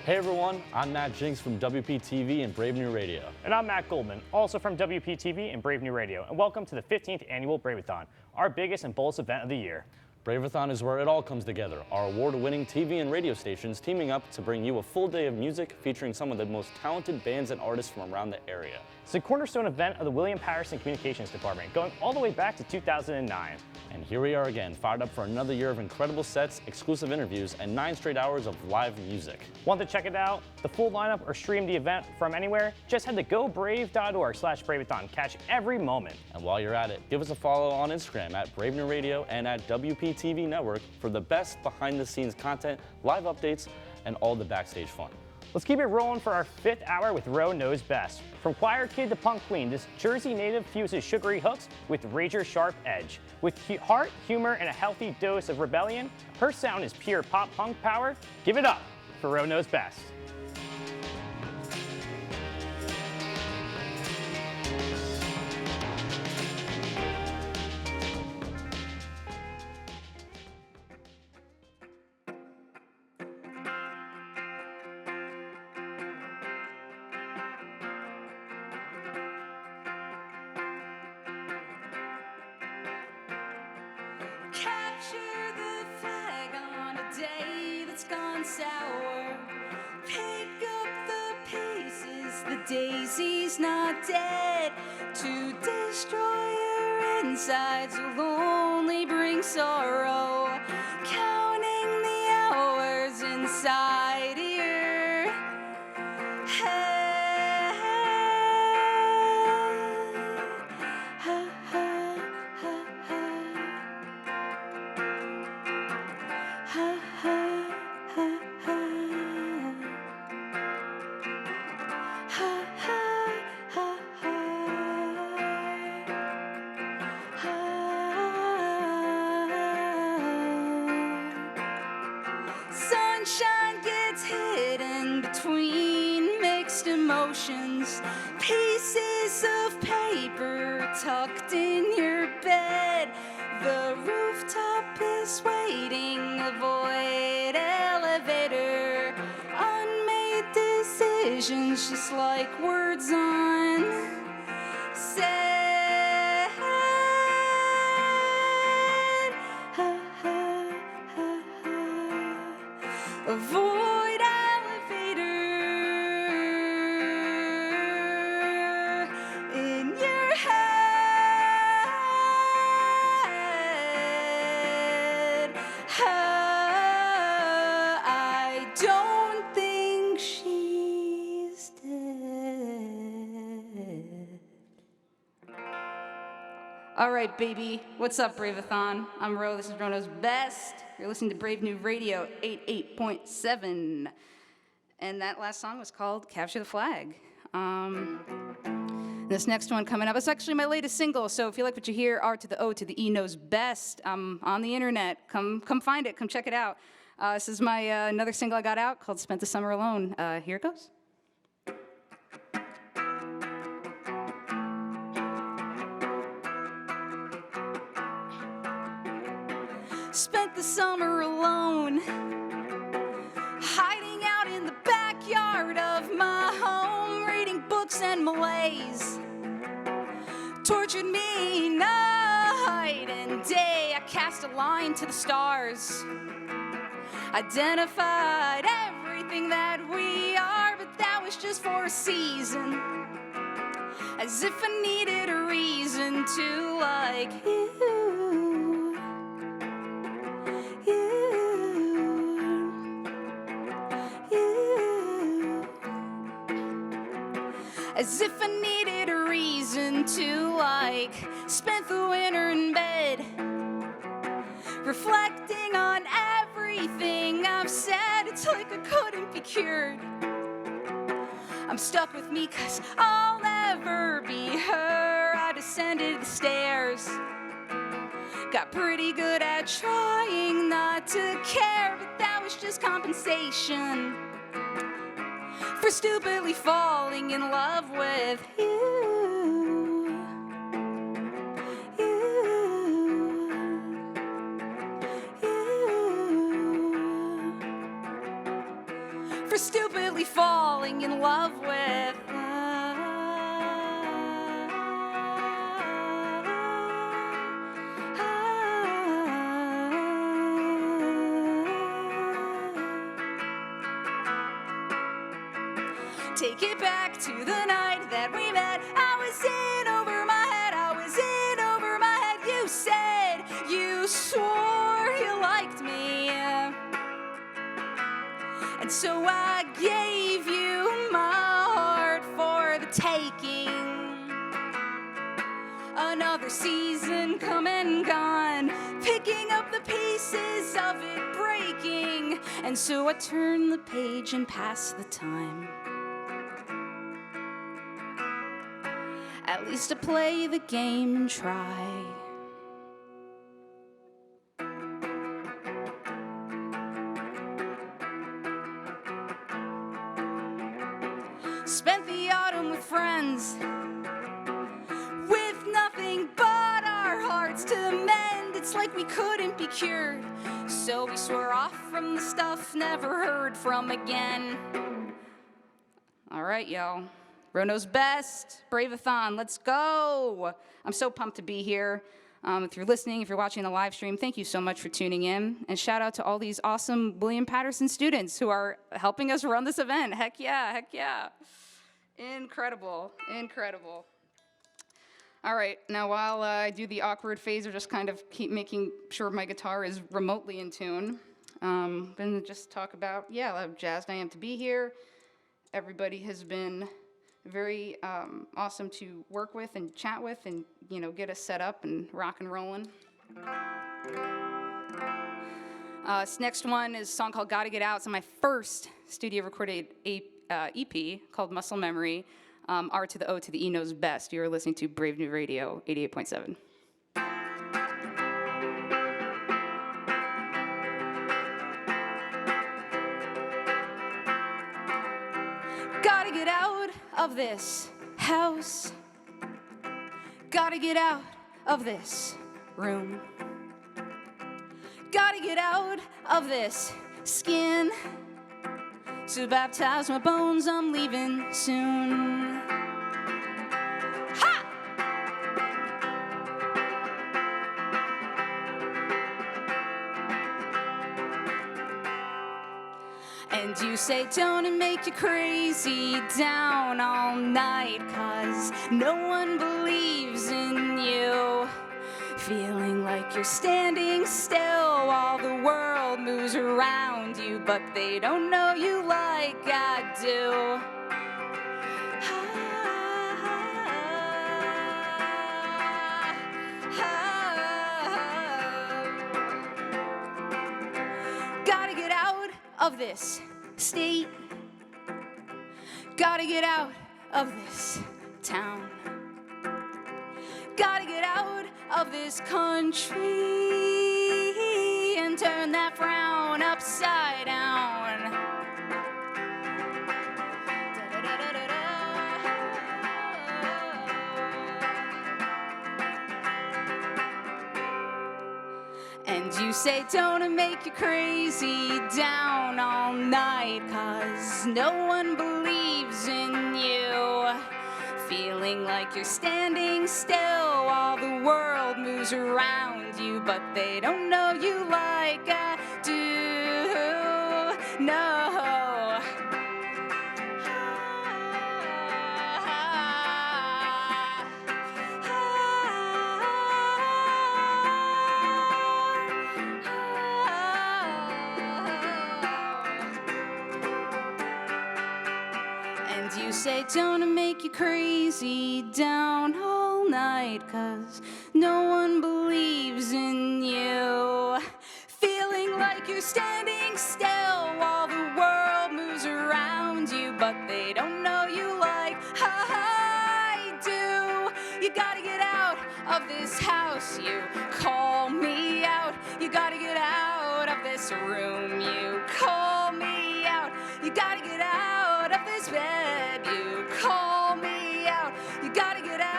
Hey everyone, I'm Matt Jinks from WPTV and Brave New Radio. And I'm Matt Goldman, also from WPTV and Brave New Radio. And welcome to the 15th annual Braveathon, our biggest and boldest event of the year. Braveathon is where it all comes together. Our award-winning TV and radio stations teaming up to bring you a full day of music featuring some of the most talented bands and artists from around the area. It's a cornerstone event of the William Patterson Communications Department, going all the way back to 2009. And here we are again, fired up for another year of incredible sets, exclusive interviews, and 9 straight hours of live music. Want to check it out? The full lineup or stream the event from anywhere? Just head to gobrave.org/Braveathon. Catch every moment. And while you're at it, give us a follow on Instagram at Brave New Radio and at WPTV Network for the best behind-the-scenes content, live updates, and all the backstage fun. Let's keep it rolling for our 5th hour with Ro Knows Best. From choir kid to punk queen, this Jersey native fuses sugary hooks with razor sharp edge. With heart, humor, and a healthy dose of rebellion, her sound is pure pop punk power. Give it up for Ro Knows Best. Capture the flag on a day that's gone sour. Pick up the pieces, the daisy's not dead. To destroy your insides will only bring sorrow. Counting the hours inside your head. Sunshine gets hidden between mixed emotions. Pieces of paper tucked in your bed. The rooftop is waiting, avoid elevator. Unmade decisions just like words on set. Avoid elevator in your head. I don't think she's dead. All right, baby. What's up, Braveathon? I'm Ro. This is Ro Knows Best. You're listening to Brave New Radio 88.7. And that last song was called Capture the Flag. This next one coming up, it's actually my latest single, so if you like what you hear, R to the O to the E knows best. I'm on the internet. Come find it. Come check it out. This is my another single I got out called Spent the Summer Alone. Here it goes. Spent the summer alone, hiding out in the backyard of my home, reading books and malaise. Tortured me night and day. I cast a line to the stars, identified everything that we are, but that was just for a season, as if I needed a reason to like you. As if I needed a reason to like. Spent the winter in bed, reflecting on everything I've said. It's like I couldn't be cured. I'm stuck with me 'cause I'll never be her. I descended the stairs, got pretty good at trying not to care, but that was just compensation for stupidly falling in love with you. For stupid in love with. Take it back to the night that we met. I was in over my head, I was in over my head. You said you swore you liked me, and so I gave you my heart for the taking. Another season come and gone, picking up the pieces of it breaking, and so I turn the page and pass the time. At least to play the game and try. Spent the autumn with friends, with nothing but our hearts to mend. It's like we couldn't be cured, so we swore off from the stuff never heard from again. All right, y'all. Rono's best, Braveathon, let's go. I'm so pumped to be here. If you're listening, if you're watching the live stream, thank you so much for tuning in. And shout out to all these awesome William Patterson students who are helping us run this event. Heck yeah, heck yeah. Incredible, incredible. All right, now while I do the awkward phase of just kind of keep making sure my guitar is remotely in tune, I'm gonna just talk about, how jazzed I am to be here. Everybody has been very awesome to work with and chat with and, get us set up and rock and rolling. This next one is a song called Gotta Get Out. It's my first studio recorded EP called Muscle Memory. R to the O to the E knows best. You're listening to Brave New Radio 88.7. Gotta get out of this house. Gotta get out of this room. Gotta get out of this skin. To baptize my bones, I'm leaving soon. Ha! And you say don't it make you crazy down all night, 'cause no one believes in you. Feeling like you're standing still while the world moves around you, but they don't know you like I do. Gotta get out of this state. Gotta get out of this town. Gotta get out of this country and turn that frown upside down. And you say don't it make you crazy down all night, 'cause no one believes in you. Feeling like you're standing still while the world moves around you, but they don't know you like I do. No. And you say don't it make you crazy down all night, 'cause no one believes in you. Feeling like you're standing still while the world moves around you, but they don't know you like I do. You gotta get out of this house, you call me out. You gotta get out of this room, you call me out. You gotta get out of this bed, you call me out. You gotta get out.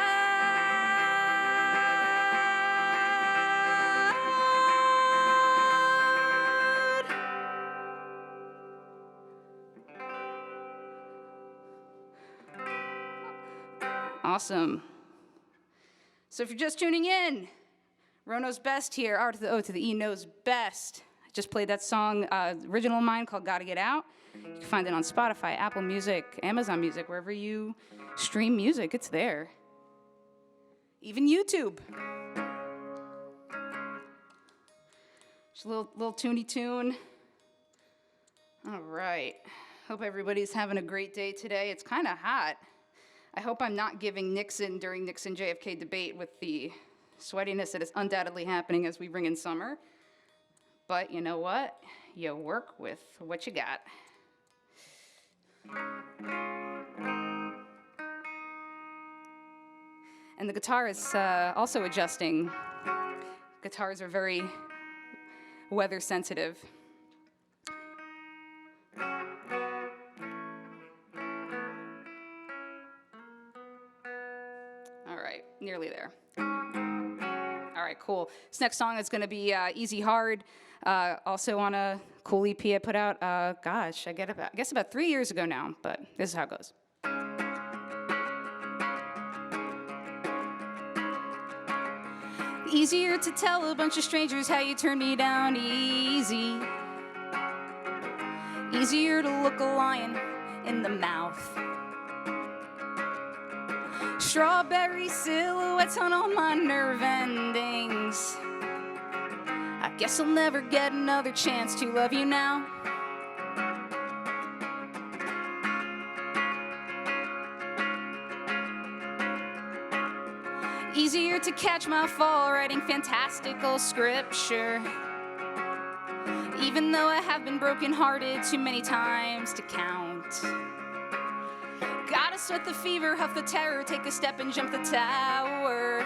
Awesome. So if you're just tuning in, Ro knows best here. R to the O to the E knows best. I just played that song, original of mine called Gotta Get Out. You can find it on Spotify, Apple Music, Amazon Music, wherever you stream music, it's there. Even YouTube. Just a little toony tune. All right. Hope everybody's having a great day today. It's kind of hot. I hope I'm not giving Nixon during Nixon-JFK debate with the sweatiness that is undoubtedly happening as we bring in summer. But you know what? You work with what you got. And the guitar is also adjusting. Guitars are very weather sensitive. Nearly there. All right, cool. This next song is going to be Easy Hard, also on a cool EP I put out, gosh, I guess about 3 years ago now, but this is how it goes. Easier to tell a bunch of strangers how you turn me down easy. Easier to look a lion in the mouth. Strawberry silhouettes on all my nerve endings. I guess I'll never get another chance to love you now. Easier to catch my fall writing fantastical scripture. Even though I have been brokenhearted too many times to count. Gotta sweat the fever, huff the terror, take a step and jump the tower.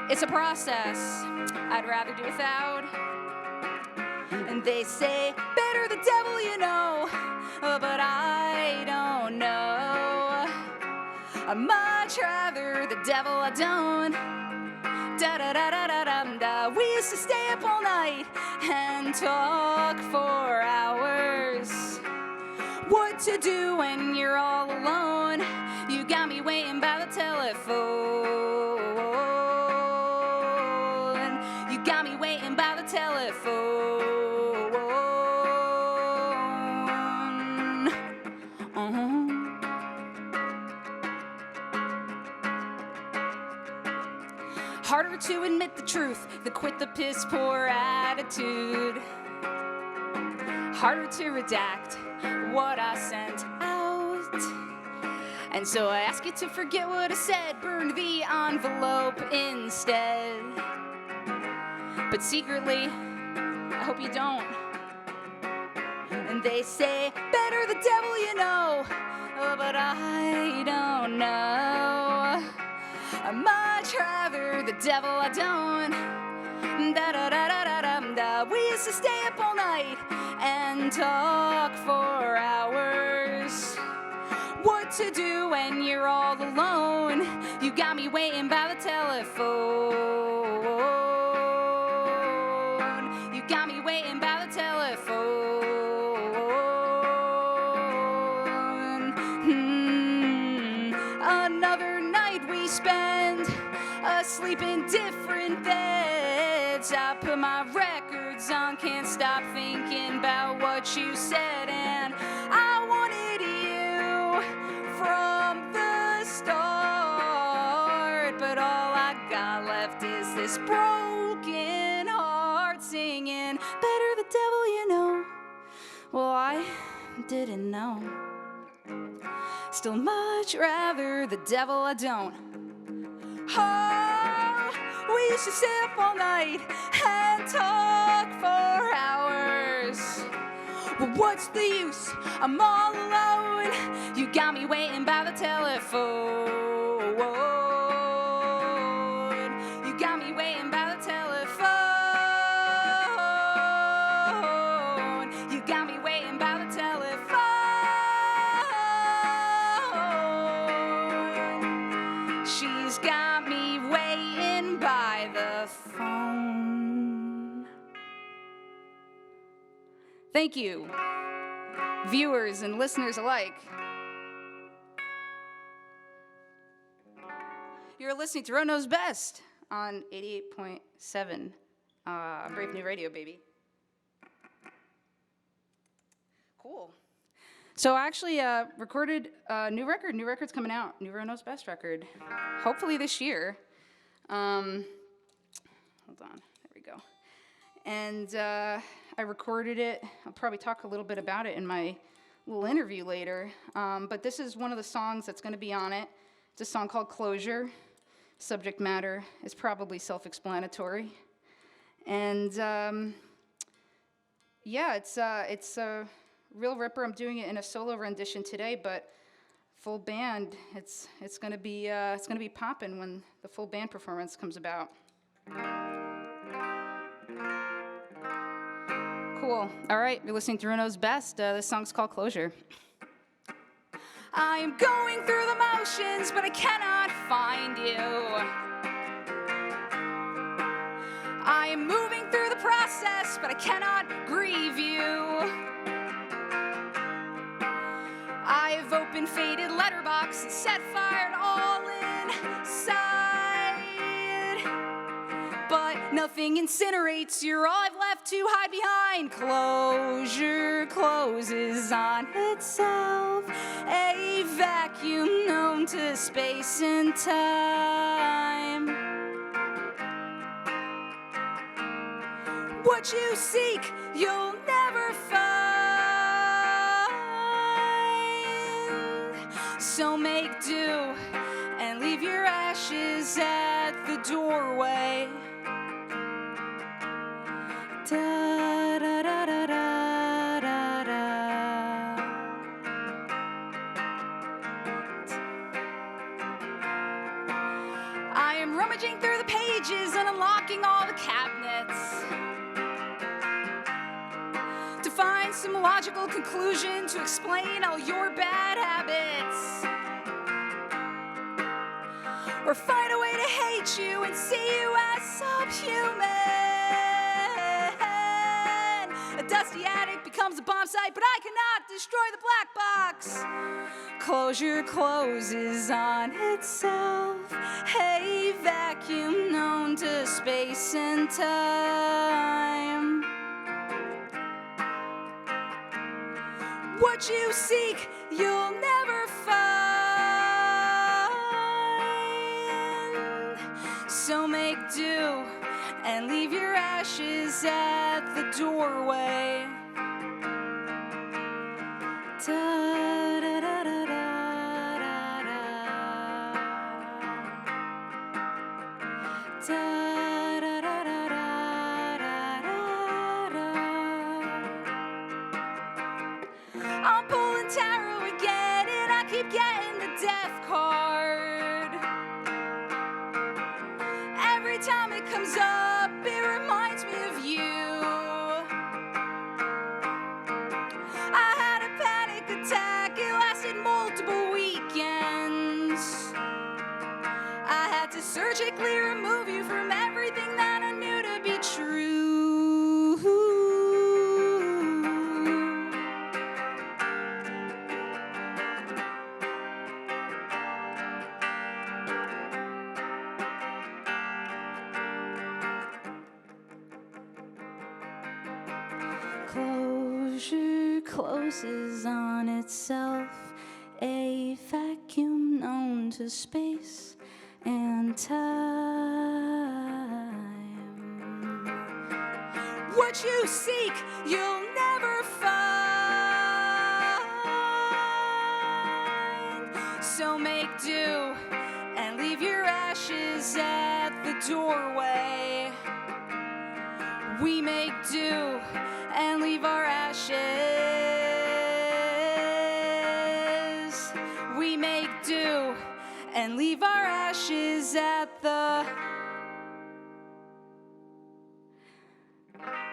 It's a process I'd rather do without. And they say, better the devil you know, but I don't know. I'd much rather the devil I don't. Da-da-da-da-da-da-da. We used to stay up all night and talk for hours. What to do when you're all alone? You got me waiting by the telephone. You got me waiting by the telephone. Harder to admit the truth, than quit the piss poor attitude. Harder to redact what I sent out. And so I ask you to forget what I said, burn the envelope instead. But secretly, I hope you don't. And they say, better the devil you know, but I don't know. I'd much rather the devil I don't. Da-da-da-da-da-da-da. We used to stay up all night and talk for hours. What to do when you're all alone? You got me waiting by the telephone. You got me waiting by the telephone. Another night we spend asleep in different beds. I put my records on, can't stop thinking about what you said. And I wanted you from the start, but all I got left is this broken heart singing, better the devil you know. Well, I didn't know. Still much rather the devil I don't. Oh, we used to stay up all night and talk for hours. Well, what's the use? I'm all alone. You got me waiting by the telephone. You got me waiting by the telephone. You got me waiting by the telephone. She's got me waiting by the phone. Thank you, viewers and listeners alike. You're listening to Rono's Best on 88.7 Brave New Radio, baby. Cool. So I actually recorded a new record. New record's coming out. New Rono's Best record. Hopefully this year. Hold on. There we go. And I recorded it. I'll probably talk a little bit about it in my little interview later. But this is one of the songs that's going to be on it. It's a song called Closure. Subject matter is probably self-explanatory. And yeah, it's a real ripper. I'm doing it in a solo rendition today, but full band, it's gonna be popping when the full band performance comes about. Cool. All right, you're listening to Rono's Best. This song's called Closure. I am going through the motions, but I cannot find you. I am moving through the process, but I cannot grieve you. I have opened faded letterbox and set fire to all inside. But nothing incinerates, you're all I've left to hide behind. Closure closes on itself, a vacuum known to space and time. What you seek, you'll never find. So make do and leave your ashes at the doorway. Da, da, da, da, da, da, da. I am rummaging through the pages and unlocking all the cabinets to find some logical conclusion to explain all your bad habits, or find a way to hate you and see you as subhuman. A dusty attic becomes a bomb site, but I cannot destroy the black box. Closure closes on itself, a vacuum known to space and time. What you seek, you'll never find. So make do and leave your ashes at the doorway. Da, da, da, da, da, da, da. Da, da, da, da, da, da, da. I'm pulling tarot again and I keep getting the death card. Every time it comes up, it reminds me of you. I had a panic attack, it lasted multiple weekends. I had to surgically remove you from everything that I knew to be true. Closure closes on itself, a vacuum known to space and time. What you seek, you'll never find. So make do and leave your ashes at the doorway. We make do and leave our ashes. We make do and leave our ashes at the...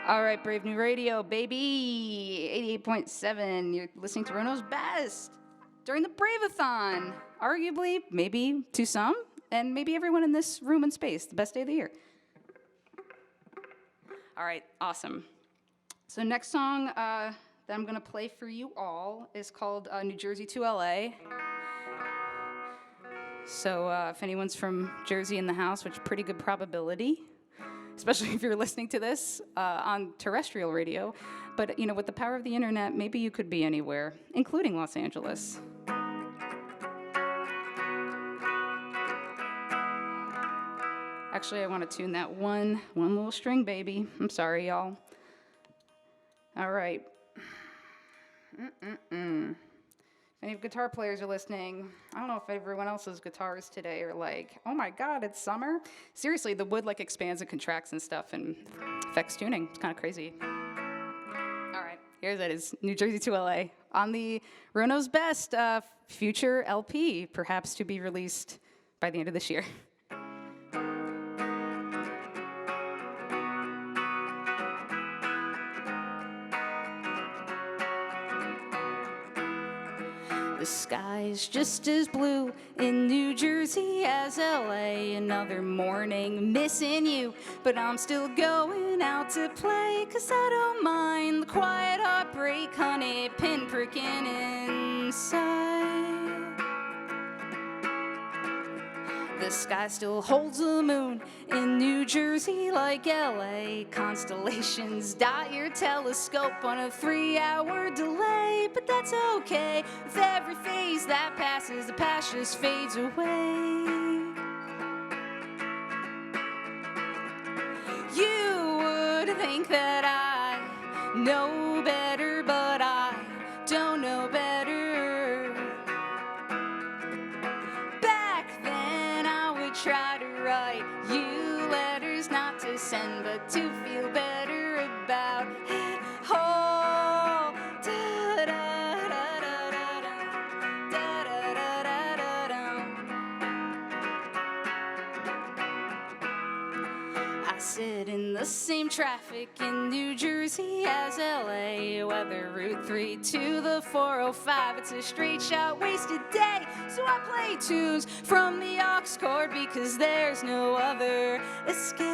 All right, Brave New Radio, baby. 88.7. You're listening to Rono's Best during the Braveathon. Arguably, maybe to some, and maybe everyone in this room and space, the best day of the year. All right, awesome. So next song that I'm gonna play for you all is called New Jersey to LA. So if anyone's from Jersey in the house, which pretty good probability, especially if you're listening to this on terrestrial radio, but with the power of the internet, maybe you could be anywhere, including Los Angeles. Actually, I want to tune that one little string, baby. I'm sorry, y'all. All right. If any guitar players are listening, I don't know if everyone else's guitars today are like, oh my God, it's summer. Seriously, the wood like expands and contracts and stuff and affects tuning. It's kind of crazy. All right, here it is, New Jersey to LA on the Rono's Best future LP, perhaps to be released by the end of this year. The sky's just as blue in New Jersey as LA. Another morning missing you, but I'm still going out to play, 'cause I don't mind the quiet heartbreak, honey, pinpricking inside. The sky still holds the moon in New Jersey like LA. Constellations dot your telescope on a 3-hour delay, but that's okay. With every phase that passes, the past just fades away. You would think that I know better, but I don't know better. Try to write you letters not to send, but to feel better about it all. Da, da, da, da, da, da, da, da, da, da. I sit in the same traffic in New Jersey as LA. Whether Route 3 to the 405, it's a straight shot wasted day. So I play tunes from the aux cord because there's no other escape.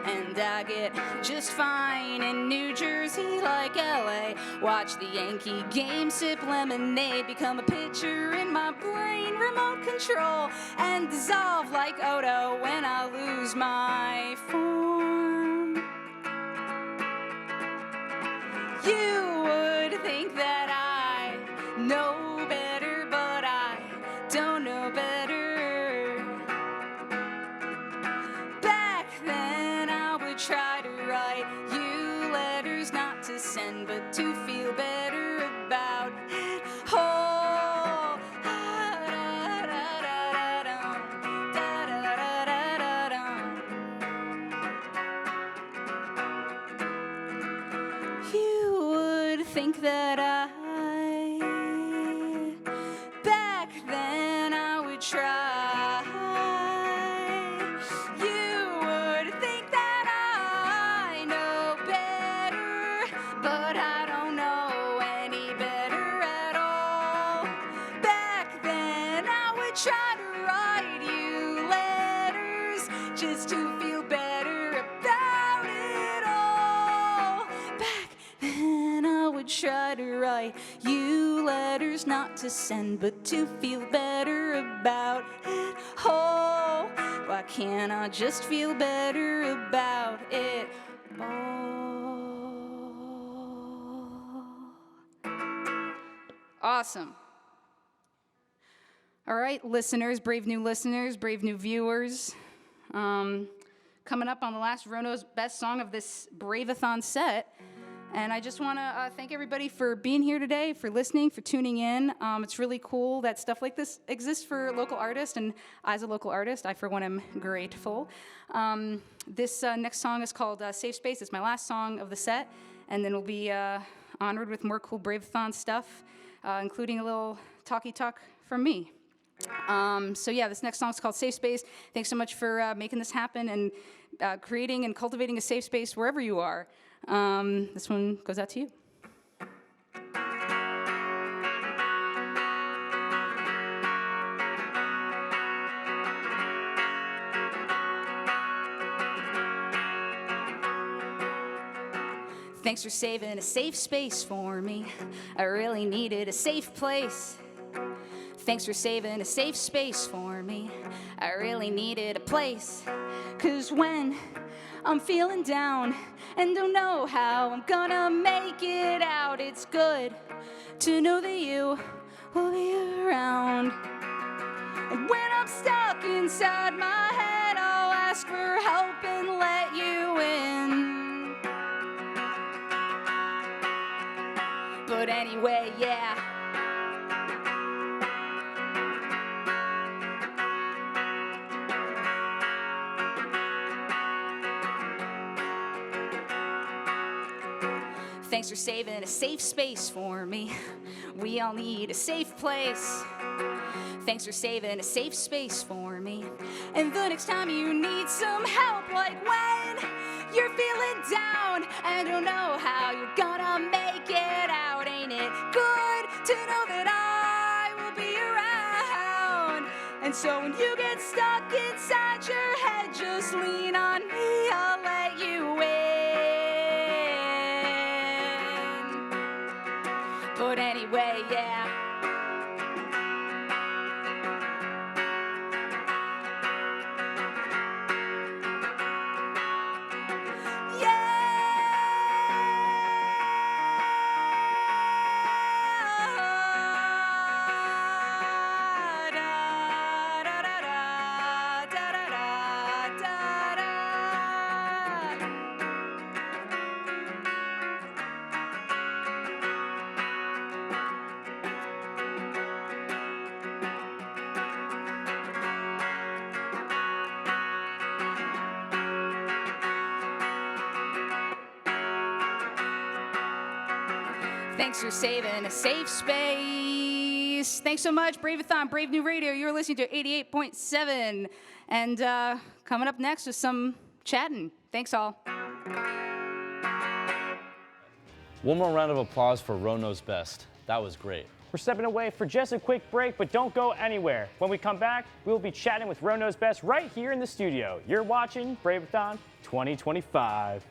And I get just fine in New Jersey like LA. Watch the Yankee game, sip lemonade, become a picture in my brain, remote control, and dissolve like Odo when I lose my form. You would think that I know better, but I don't know better. Back then I would try to write you letters not to send, but to feel better about it all. You would think that back then I would try. You would think that I know better, but I don't know any better at all. Back then I would try to write you letters just to feel better about it all. Back then I would try to write you letters not to send, but to feel better about it all. Why can't I just feel better about it all? Awesome. All right, listeners, brave new viewers. Coming up on the last Rono's Best song of this Braveathon set. And I just want to thank everybody for being here today, for listening, for tuning in. It's really cool that stuff like this exists for local artists, and as a local artist, I, for one, am grateful. This next song is called Safe Space. It's my last song of the set, and then we'll be honored with more cool Braveathon stuff, including a little talky talk from me. So yeah, this next song is called Safe Space. Thanks so much for making this happen and creating and cultivating a safe space wherever you are. This one goes out to you. Thanks for saving a safe space for me. I really needed a safe place. Thanks for saving a safe space for me. I really needed a place. 'Cause when I'm feeling down and don't know how I'm gonna make it out, it's good to know that you will be around. And when I'm stuck inside my head, I'll ask for help and let you in. But anyway, yeah. Thanks for saving a safe space for me. We all need a safe place. Thanks for saving a safe space for me. And the next time you need some help, like when you're feeling down and don't know how you're gonna make it out, ain't it good to know that I will be around? And so when you get stuck inside your head, just lean on me, I'll let you in. But anyway, yeah. Thanks for saving a safe space. Thanks so much, Braveathon, Brave New Radio. You're listening to 88.7. And coming up next is some chatting. Thanks, all. One more round of applause for Ro Knows Best. That was great. We're stepping away for just a quick break, but don't go anywhere. When we come back, we'll be chatting with Ro Knows Best right here in the studio. You're watching Braveathon 2025.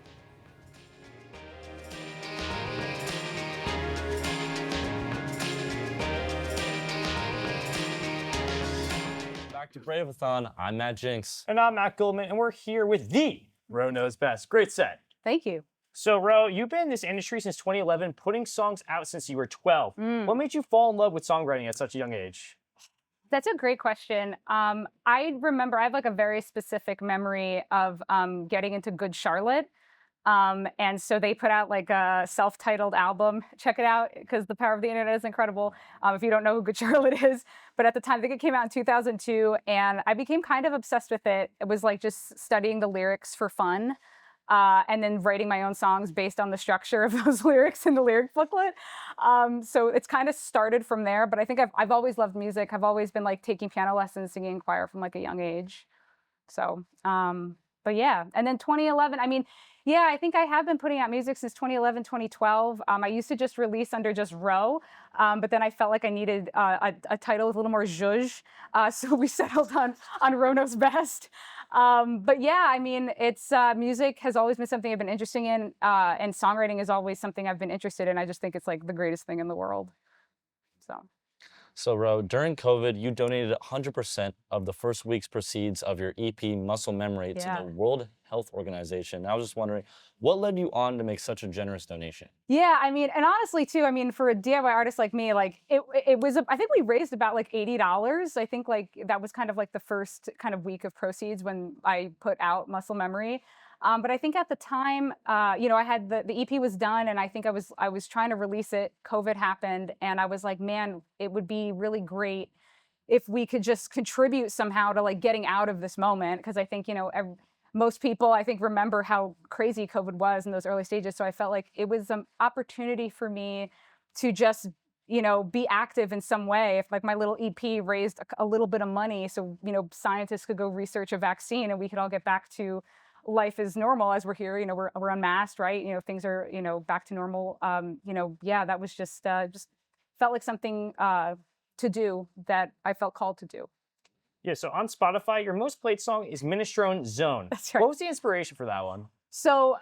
Back to Braveathon. I'm Matt Jinks. And I'm Matt Goldman, and we're here with the Ro Knows Best. Great set. Thank you. So, Ro, you've been in this industry since 2011, putting songs out since you were 12. What made you fall in love with songwriting at such a young age? That's a great question. I remember, I have like a very specific memory of getting into Good Charlotte. And so they put out like a self-titled album. Check it out, because the power of the internet is incredible. If you don't know who Good Charlotte is, but at the time, I think it came out in 2002, and I became kind of obsessed with it. It was like just studying the lyrics for fun, and then writing my own songs based on the structure of those lyrics in the lyric booklet. So it's kind of started from there, but I think I've always loved music. I've always been like taking piano lessons, singing in choir from like a young age. So, but yeah, and then 2011, I mean, yeah, I think I have been putting out music since 2011, 2012. I used to just release under just Ro, but then I felt like I needed a title with a little more zhuzh, so we settled on Ro Knows Best. But yeah, I mean, it's music has always been something I've been interested in, and songwriting is always something I've been interested in. I just think it's like the greatest thing in the world. So, Ro, during COVID, you donated 100% of the first week's proceeds of your EP, Muscle Memory, to the World Health Organization. I was just wondering, what led you on to make such a generous donation? Yeah, I mean, and honestly, too, I mean, for a DIY artist like me, like, it was, I think we raised about like $80. I think like that was kind of like the first kind of week of proceeds when I put out Muscle Memory. But I think at the time, you know, I had the EP was done, and I think I was trying to release it. COVID happened, and I was like, man, it would be really great if we could just contribute somehow to like getting out of this moment. Because I think, you know, most people, I think, remember how crazy COVID was in those early stages. So I felt like it was an opportunity for me to just, you know, be active in some way. If like my little EP raised a little bit of money, so, you know, scientists could go research a vaccine and we could all get back to life is normal as we're here, you know, we're unmasked, right? You know, things are, you know, back to normal. You know, yeah, that was just felt like something to do that I felt called to do. Yeah, so on Spotify, your most played song is Minestrone Zone. That's right. What was the inspiration for that one? So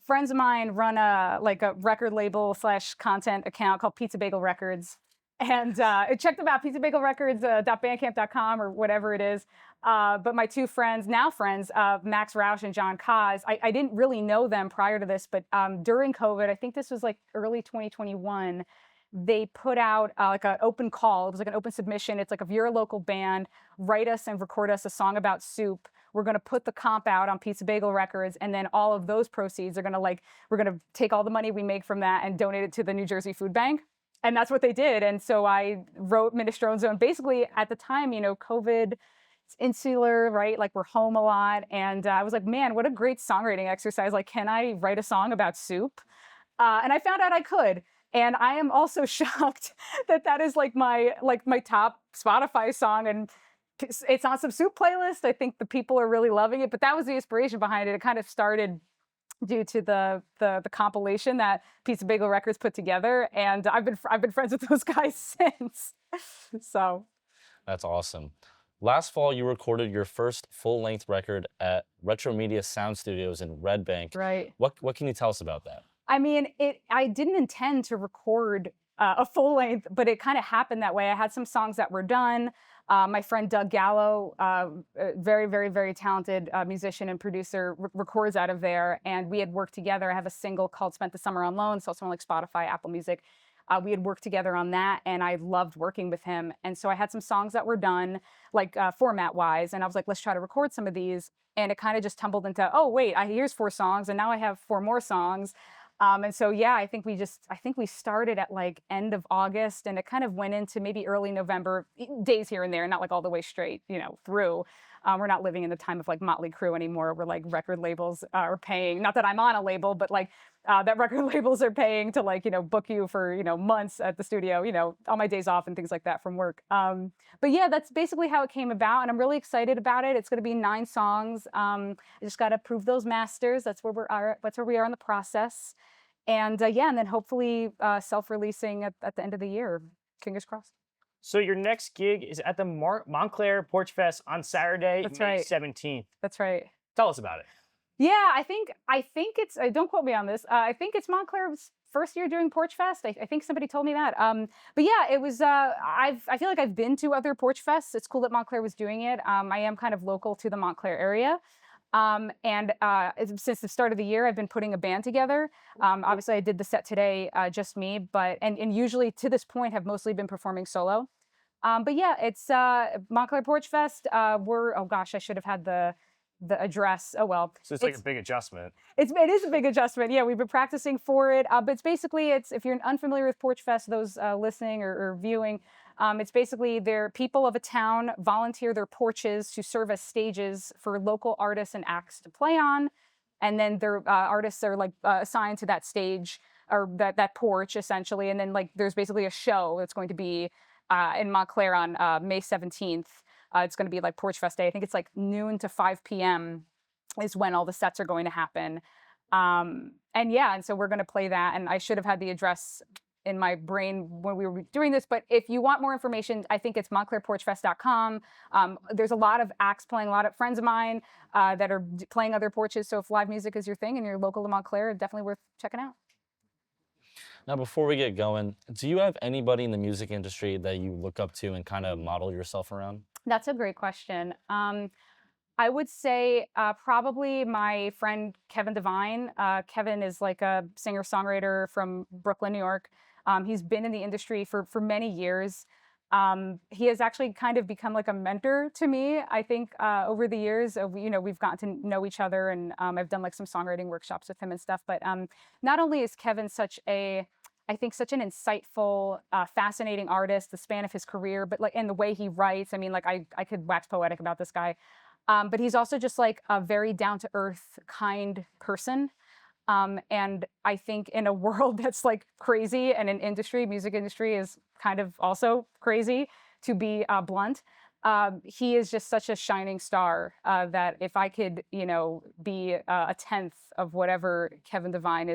friends of mine run a record label / content account called Pizza Bagel Records. And check them out, pizzabagelrecords.bandcamp.com or whatever it is. But my two friends, now friends, Max Roush and John Kaz, I didn't really know them prior to this, but during COVID, I think this was like early 2021, they put out like an open call. It was like an open submission. It's like, if you're a local band, write us and record us a song about soup. We're going to put the comp out on Pizza Bagel Records, and then all of those proceeds are going to we're going to take all the money we make from that and donate it to the New Jersey Food Bank. And that's what they did. And so I wrote Minestrone Zone. Basically, at the time, COVID, it's insular, right? Like, we're home a lot. And I was like, man, what a great songwriting exercise. Like, can I write a song about soup? And I found out I could. And I am also shocked that that is like my top Spotify song. And it's on some soup playlist. I think the people are really loving it. But that was the inspiration behind it. It kind of started due to the compilation that Pizza Bagel Records put together, and I've been friends with those guys since. So that's awesome. Last fall, you recorded your first full-length record at Retro Media Sound Studios in Red Bank. Right. What can you tell us about that? I mean, I didn't intend to record a full length, but it kind of happened that way. I had some songs that were done. My friend Doug Gallo, very, very, very talented musician and producer, records out of there. And we had worked together. I have a single called Spent the Summer on Loan. It's also on like Spotify, Apple Music. We had worked together on that, and I loved working with him. And so I had some songs that were done, like format-wise, and I was like, let's try to record some of these. And it kind of just tumbled into, oh, wait, here's 4 songs, and now I have 4 more songs. And so, yeah, I think we started at like end of August, and it kind of went into maybe early November, days here and there, not like all the way straight, through. We're not living in the time of like Motley Crue anymore, where like record labels are paying, not that I'm on a label, but like that record labels are paying to like, book you for, months at the studio, on my days off and things like that from work. But yeah, that's basically how it came about. And I'm really excited about it. It's going to be 9 songs. I just got to prove those masters. That's where we are in the process. And yeah, and then hopefully self-releasing at the end of the year. Fingers crossed. So your next gig is at the Montclair Porch Fest on Saturday, May 17th. That's right. Tell us about it. Yeah, I think it's, don't quote me on this. I think it's Montclair's first year doing Porch Fest. I think somebody told me that. But yeah, it was, I feel like I've been to other Porch Fests. It's cool that Montclair was doing it. I am kind of local to the Montclair area. And since the start of the year, I've been putting a band together. Obviously, I did the set today, just me, but and usually to this point have mostly been performing solo. But yeah, it's Montclair Porch Fest. Oh gosh, I should have had the address. Oh well. So it's like a big adjustment. It is a big adjustment. Yeah, we've been practicing for it. But it's basically, if you're unfamiliar with Porch Fest, those listening or viewing, it's basically people of a town volunteer their porches to serve as stages for local artists and acts to play on. And then their artists are like assigned to that stage or that porch essentially. And then like there's basically a show that's going to be in Montclair on May 17th. It's going to be like Porch Fest Day. I think it's like noon to 5 p.m. is when all the sets are going to happen. And yeah, and so we're going to play that. And I should have had the address in my brain when we were doing this. But if you want more information, I think it's montclairporchfest.com. There's a lot of acts playing, a lot of friends of mine that are playing other porches. So if live music is your thing and you're local to Montclair, definitely worth checking out. Now, before we get going, do you have anybody in the music industry that you look up to and kind of model yourself around? That's a great question. I would say probably my friend Kevin Devine. Kevin is like a singer-songwriter from Brooklyn, New York. He's been in the industry for many years. He has actually kind of become like a mentor to me. I think over the years, we've gotten to know each other, and I've done like some songwriting workshops with him and stuff. But not only is Kevin such an insightful, fascinating artist, the span of his career, but like in the way he writes, I mean, like I could wax poetic about this guy. But he's also just like a very down-to-earth, kind person. And I think in a world that's like crazy, and an music industry is kind of also crazy, to be blunt, he is just such a shining star that if I could, be a tenth of whatever Kevin Devine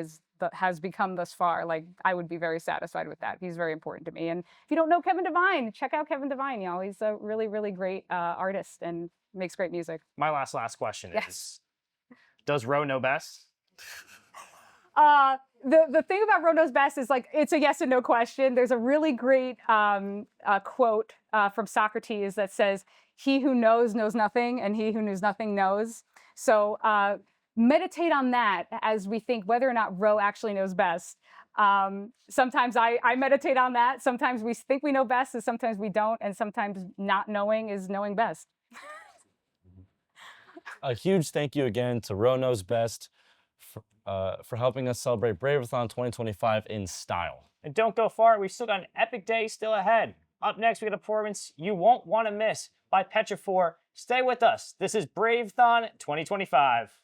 has become thus far, like I would be very satisfied with that. He's very important to me. And if you don't know Kevin Devine, check out Kevin Devine. He's a really, really great artist and makes great music. My last question is, does Ro know best? the thing about Roe knows best is like it's a yes and no question. There's a really great quote from Socrates that says, "He who knows knows nothing, and he who knows nothing knows." So meditate on that as we think whether or not Roe actually knows best. Sometimes I meditate on that. Sometimes we think we know best, and sometimes we don't, and sometimes not knowing is knowing best. A huge thank you again to Roe Knows Best for helping us celebrate Braveathon 2025 in style. And don't go far, we've still got an epic day still ahead. Up next, we got a performance you won't want to miss by Petrifor. Stay with us. This is Braveathon 2025.